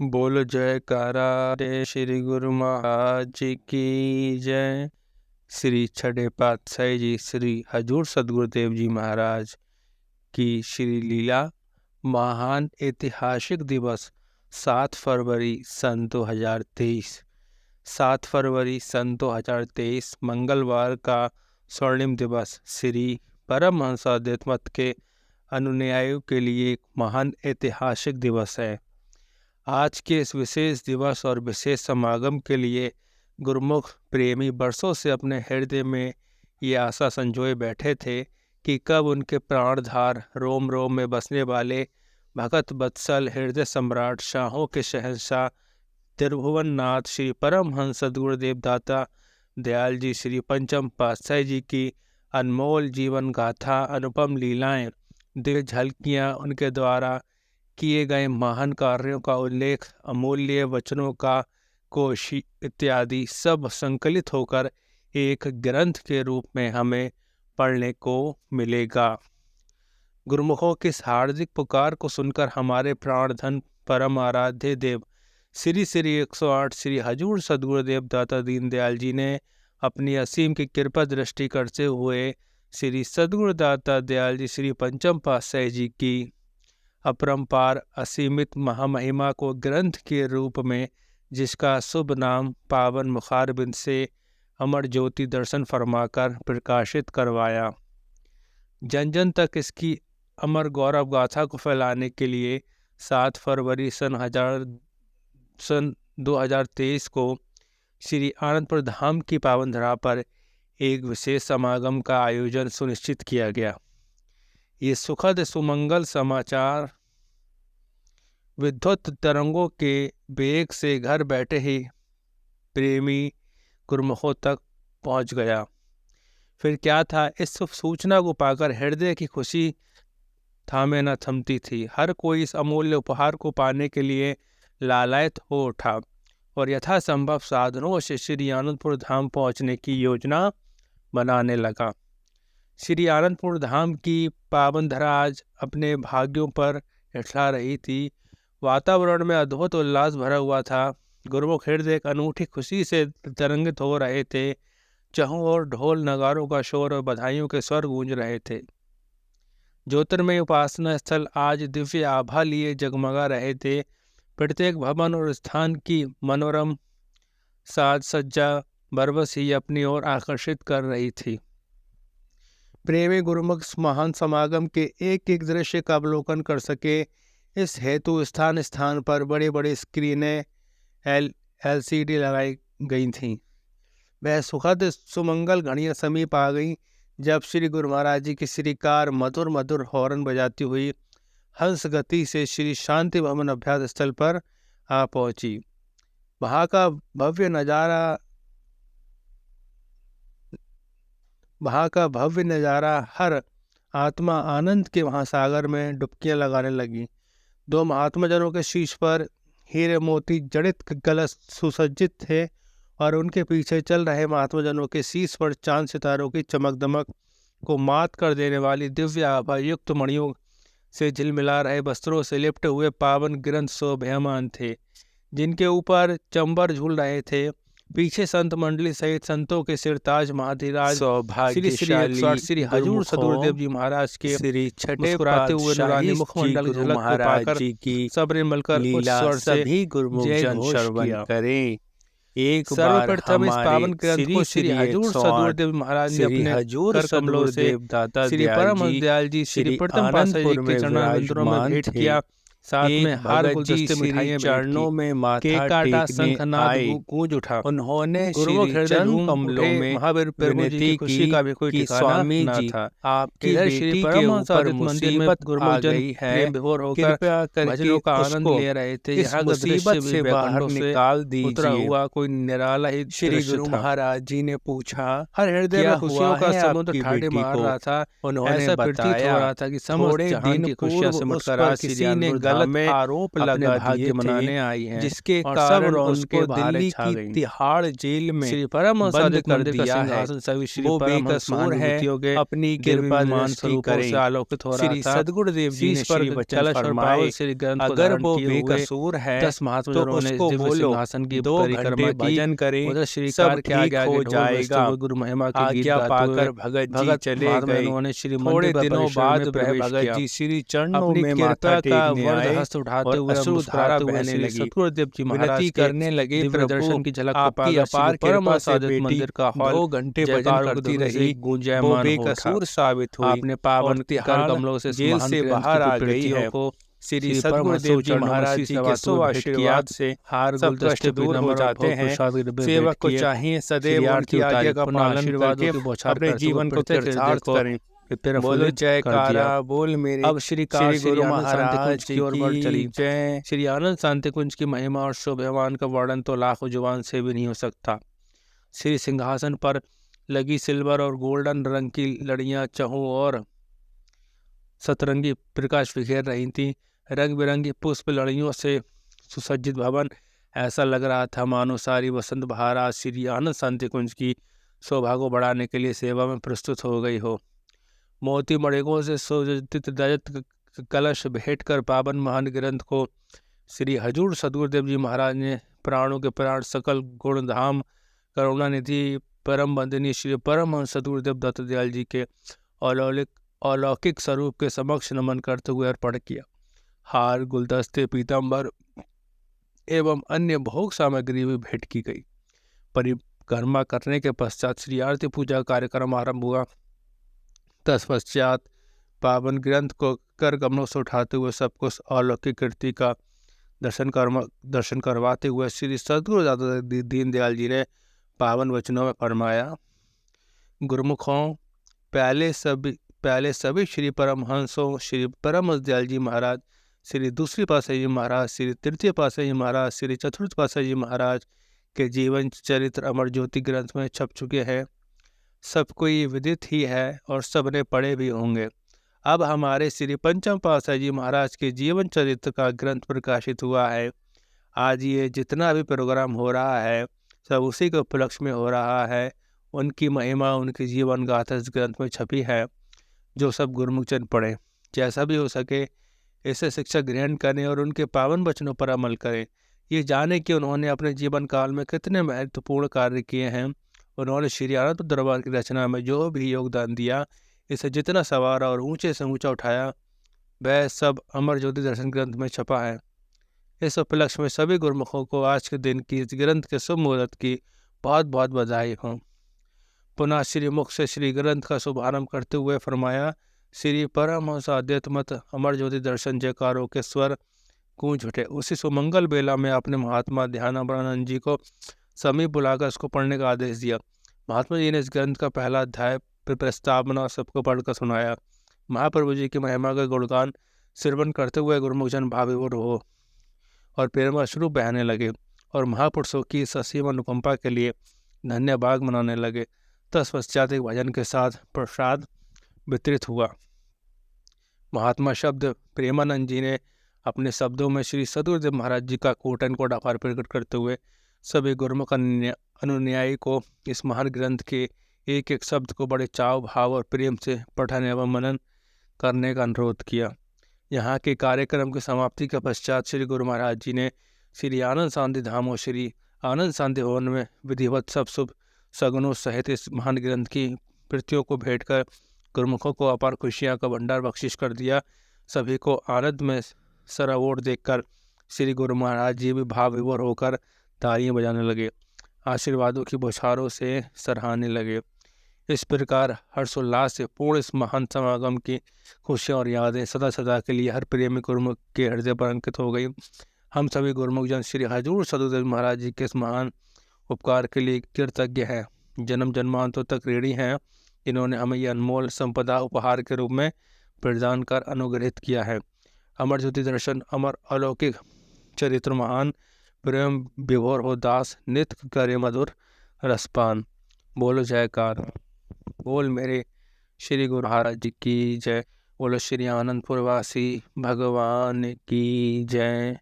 बोलो जयकारा रे श्री गुरु महाराज की जय। श्री छठे पातशाही जी श्री हजूर सदगुरुदेव जी महाराज की श्री लीला महान ऐतिहासिक दिवस 7 फरवरी सन 2023। 7 फरवरी सन 2023 मंगलवार का स्वर्णिम दिवस श्री परमहंस अद्वैत मत के अनुयायियों के लिए एक महान ऐतिहासिक दिवस है। आज के इस विशेष दिवस और विशेष समागम के लिए गुरुमुख प्रेमी बरसों से अपने हृदय में ये आशा संजोए बैठे थे कि कब उनके प्राणधार रोम रोम में बसने वाले भगत बत्सल हृदय सम्राट शाहों के शहंशाह त्रिभुवन नाथ श्री परमहंस सद्गुरुदेव दाता दयाल जी श्री पंचम पातशाही जी की अनमोल जीवन गाथा, अनुपम लीलाएं, दिव्य झलकियाँ, उनके द्वारा किए गए महान कार्यों का उल्लेख, अमूल्य वचनों का कोश इत्यादि सब संकलित होकर एक ग्रंथ के रूप में हमें पढ़ने को मिलेगा। गुरुमुखों की इस हार्दिक पुकार को सुनकर हमारे प्राणधन परम आराध्य देव श्री श्री 108 श्री हजूर सदगुरुदेव दाता दीनदयाल जी ने अपनी असीम की कृपा दृष्टि करते हुए श्री सदगुरुदाता दयाल जी श्री पंचम पातशाही जी की अपरंपार असीमित महामहिमा को ग्रंथ के रूप में, जिसका शुभ नाम पावन मुखारबिंद से अमर ज्योति दर्शन फरमाकर प्रकाशित करवाया। जन जन तक इसकी अमर गौरव गाथा को फैलाने के लिए 7 फरवरी सन 2023 को श्री आनंदपुर धाम की पावन धरा पर एक विशेष समागम का आयोजन सुनिश्चित किया गया। ये सुखद सुमंगल समाचार विद्युत तरंगों के वेग से घर बैठे ही प्रेमी गुरुमुखों तक पहुंच गया। फिर क्या था, इस शुभ सूचना को पाकर हृदय की खुशी थामे न थमती थी। हर कोई इस अमूल्य उपहार को पाने के लिए लालायत हो उठा और यथासंभव साधनों से श्री आनंदपुर धाम पहुंचने की योजना बनाने लगा। श्री आनंदपुर धाम की पावन धरा आज अपने भाग्यों पर इठला रही थी। वातावरण में अद्भुत उल्लास भरा हुआ था। गुरुमुख हृदय एक अनूठी खुशी से तरंगित हो रहे थे। चहुं ओर ढोल नगारों का शोर और बधाइयों के स्वर गूंज रहे थे। ज्योतिर्मय उपासना स्थल आज दिव्य आभा लिए जगमगा रहे थे। प्रत्येक भवन और स्थान की मनोरम साज सज्जा बरबस ही अपनी ओर आकर्षित कर रही थी। प्रेमी गुरुमुख महान समागम के एक एक दृश्य का अवलोकन कर सके, इस हेतु स्थान स्थान पर बड़ी बड़ी स्क्रीनें LCD लगाई गई थीं। वह सुखद सुमंगल घड़ियां समीप आ गईं जब श्री गुरु महाराज जी की श्रीकार मधुर मधुर हॉर्न बजाती हुई हंस गति से श्री शांति भवन अभ्यास स्थल पर आ पहुंची। वहाँ का भव्य नज़ारा हर आत्मा आनंद के महासागर में डुबकियां लगाने लगी। 2 महात्मा जनों के शीश पर हीरे मोती जड़ित कलश सुसज्जित थे और उनके पीछे चल रहे महात्मा जनों के शीश पर चांद सितारों की चमक दमक को मात कर देने वाली दिव्य आभा युक्त मणियों से झिलमिला रहे वस्त्रों से लिपटे हुए पावन ग्रंथ शोभायमान थे, जिनके ऊपर चंबर झूल रहे थे। पीछे संत मंडली सहित संतों के सिरताज महाधिराज श्री हजूर सदगुरुदेव जी महाराज के श्री छठे मुस्कुराते हुए नूरानी मुखमंडल झलक को पाकर सबने मिलकर उच्च स्वर से सभी गुरुमुख जन श्रवण करें। एक सर्वप्रथम इस पावन ग्रंथ को श्री हजूर सदगुरुदेव महाराज ने अपने कर कमलों से श्री परमहंस दयाल जी श्री प्रथम पातशाही जी के चरणारविंदों में भेंट किया। साथ में हार गुलदस्ते मिठाइयां चरणों में माथा केक काटा, टेकने शंखनाद आए। गूंज उठा। उन्होंने गुरुमुख श्री हृदय चरण झूम कमलों उठे। में महावीर प्रभु जी की विनती खुशी की का भी कोई कि ठिकाना स्वामी न जी, था। आपकी इधर बेटी श्री के परमहंस ऊपर आदित्य मंदिर में मुसीबत गुरुमुख आ जन गई है, प्रेम विभोर होकर कृपया करके भजनों का आनंद उसको ले रहे थे। इस यहाँ का मुसीबत दृश्य से भी बाहर बैकुंठों से निकाल उतरा दीजिए। हुआ कोई निराला ही श्री दृश्य गुरु था। महाराज जी ने पूछा, हर हृदय क्या में खुशियों हुआ का है समुद्र आपकी ठाटे बेटी मार को? रहा था। उन्होंने ऐसा प्रतीत हो बताया, रहा था कि समस्त थोड़े जहान दिन की खुशियां पूर्व सिमट उस कर पर आज श्री किसी ने आनंदपुर धाम गलत आरोप अपने लगा भाग्य दिए मनाने थे, आई हैं, जिसके और कारण सब उनको उनके बहारे दिल्ली छा की गईं। तिहाड़ जेल में श्री परमहंस बंद आदित्य कर मंदिर का दिया है। सिंहासन सभी श्री वो परमहंस बेकसूर है, महानुभूतियों के अपनी दिव्य कृपा मान दृष्टि स्वरूपों से करें। आलोकित हो रहा श्री था। सद्गुरुदेव जी ने शीश पर श्री वचन कलश और फरमाए, पावन श्री ग्रंथ को अगर धारण वो किए हुए बेकसूर है 10 तो महात्माओं ने इस उसको दिव्य बोलो, सिंहासन की 2 परिक्रमा घंटे की। भजन करे, उधर सब श्रीकार के आगे ठीक आगे हो ढोल बजते जाएगा। हुए गुरु महिमा के गीत आज्ञा गाते हुए पाकर भगत जी भगत चले महात्मा गए। उन्होंने श्री मंदिर थोड़े पर दिनों परिसर बाद में वह प्रवेश भगत किया। जी श्री चरणों अपनी में माथा कृपा का टेकने वर्ध आए हस्त उठाते और हुए अश्रुधारा मुस्कुराते हुए बहने श्री लगी। सतगुरुदेव जी विनती महाराज के करने लगे, दिव्य प्रभु दर्शन की झलक को आपकी पाकर श्री अपार कृपा परमहंस से आदित्य बेटी मंदिर का हॉल 2 घंटे भजन जयकारों की करती ध्वनि से रही, वो गूंजायमान हो उठा। बेकसूर साबित हुई आपने और पावन कर तिहाड़ कमलों से इस जेल महान से ग्रंथ की बाहर आ गई प्रतियों है। को श्री श्री सद्गुरुदेव परमहंसों जी चरणों में महाराज शीश जी के नवाते शुभ हुए भेंट किया। आशीर्वाद से हार सब कष्ट गुलदस्ते दूर हो पीताम्बर और जाते भोग हैं। प्रसाद के डब्बे भेंट सेवक को किए। चाहिए श्री सदैव आरती उनकी उतारी, आज्ञा का पुनः पालन आशीर्वादों करके की बौछार अपने करते हुए जीवन को प्रत्येक हृदय चरितार्थ को करें। बोलो प्रफुल्लित कर दिया। जयकारा, बोल मेरे अब श्री कार श्री श्री गुरु आनंद शांति कुंज महाराज की ओर बढ़ चली। की जय। श्री आनंद शांति कुंज की महिमा और शोभावान का वर्णन तो लाखों जुबान से भी नहीं हो सकता। श्री सिंहासन पर लगी सिल्वर और गोल्डन रंग की लड़ियां चहों और सतरंगी प्रकाश बिखेर रही थीं। रंग बिरंगी पुष्प लड़ियों से सुसज्जित भवन ऐसा लग रहा था मानो सारी वसंत बहार आज श्री आनंद शांति कुंज की शोभा को बढ़ाने के लिए सेवा में प्रस्तुत हो गई हो। मोती मणिकों से सुसज्जित रजत कलश भेंट कर पावन महान ग्रंथ को श्री हजूर सदगुरुदेव जी महाराज ने प्राणों के प्राण सकल गुण धाम करुणानिधि परम वंदनीय श्री परमहंस सदगुरुदेव दत्त दयाल जी के अलौकिक स्वरूप के समक्ष नमन करते हुए अर्पण किया। हार गुलदस्ते पीताम्बर एवं अन्य भोग सामग्री भी भेंट की गई। परिक्रमा करने के पश्चात श्री आरती पूजा कार्यक्रम आरंभ हुआ। तत्पश्चात पावन ग्रंथ को कर कमलों से उठाते हुए सबको अलौकिक कीर्ति का दर्शन करवाते हुए श्री सद्गुरु दादा दीनदयाल जी ने पावन वचनों में फरमाया, गुरुमुखों, पहले सभी श्री परमहंसों, श्री परमहंस दयाल जी महाराज, श्री दूसरी पातशाही जी महाराज, श्री तृतीय पातशाही जी महाराज, श्री चतुर्थ पातशाही जी महाराज के जीवन चरित्र अमर ज्योति ग्रंथ में छप चुके हैं। सबको ये विदित ही है और सबने पढ़े भी होंगे। अब हमारे श्री पंचम पातशाही जी महाराज के जीवन चरित्र का ग्रंथ प्रकाशित हुआ है। आज ये जितना भी प्रोग्राम हो रहा है सब उसी के उपलक्ष्य में हो रहा है। उनकी महिमा, उनकी जीवन गाथा इस ग्रंथ में छपी है, जो सब गुरुमुखजन पढ़ें। जैसा भी हो सके इसे शिक्षा ग्रहण करें और उनके पावन वचनों पर अमल करें। ये जाने कि उन्होंने अपने जीवन काल में कितने महत्वपूर्ण कार्य किए हैं। उन्होंने श्री आनंद दरबार की रचना में जो भी योगदान दिया, इसे जितना सवारा और ऊंचे से ऊंचा उठाया, वह सब अमर ज्योति दर्शन ग्रंथ में छपा है। इस उपलक्ष्य में सभी गुरुमुखों को आज के दिन की इस ग्रंथ के शुभ मुहूर्त की बहुत बहुत बधाई हो। पुनः श्री मुख से श्री ग्रंथ का शुभारंभ करते हुए फरमाया, श्री परमहंस आद्यत मत अमर ज्योति दर्शन जयकारों के स्वर गूंज उठे। उसी सुमंगल बेला में अपने महात्मा ध्यानानंद जी को समीप बुलाकर इसको पढ़ने का आदेश दिया। महात्मा जी ने इस ग्रंथ का पहला अध्याय प्रस्तावना सबको पढ़कर सुनाया। महाप्रभु जी की महिमा का गुणगान श्रवण करते हुए गुरुमुखजन भावविभोर हो और प्रेम अश्रु बहने लगे और महापुरुषों की ससीम अनुकंपा के लिए धन्यवाद मनाने लगे। तत्पश्चात एक भजन के साथ प्रसाद वितरित हुआ। महात्मा शब्द प्रेमानंद जी ने अपने शब्दों में श्री सद्गुरुदेव महाराज जी का कोटन कोट आभार प्रकट करते हुए सभी गुरुमुख अनुन्यायी को इस महान ग्रंथ के एक एक शब्द को बड़े चाव भाव और प्रेम से पठन एवं मनन करने का अनुरोध किया। यहाँ के कार्यक्रम की समाप्ति के पश्चात श्री गुरु महाराज जी ने श्री आनंद शांति धाम और श्री आनंद शांति भवन में विधिवत सब शुभ सगुनों सहित इस महान ग्रंथ की प्रतियों को भेंट कर गुरुमुखों को अपार खुशियाँ का भंडार बख्शिश कर दिया। सभी को आनंद में सरावोर देखकर श्री गुरु महाराज जी भी भाव विभोर होकर तालियां बजाने लगे, आशीर्वादों की बौछारों से सराहने लगे। इस प्रकार हर्षोल्लास से पूर्ण इस महान समागम की खुशियाँ और यादें सदा सदा के लिए हर प्रेमी गुरुमुख के हृदय पर अंकित हो गई। हम सभी गुरुमुखजन श्री हजूर सदगुरुदेव महाराज जी के इस महान उपकार के लिए कृतज्ञ हैं। जन्म जन्मांतों तक ऋणी हैं। इन्होंने हमें यह अनमोल संपदा उपहार के रूप में प्रदान कर अनुग्रहित किया है। अमर ज्योति दर्शन अमर अलौकिक चरित्र महान प्रेम विभोर हो दास नित्य करे मधुर रसपान। बोलो जयकार। बोल मेरे श्री गुरु महाराज जी की जय। बोलो श्री आनंदपुर वासी भगवान की जय।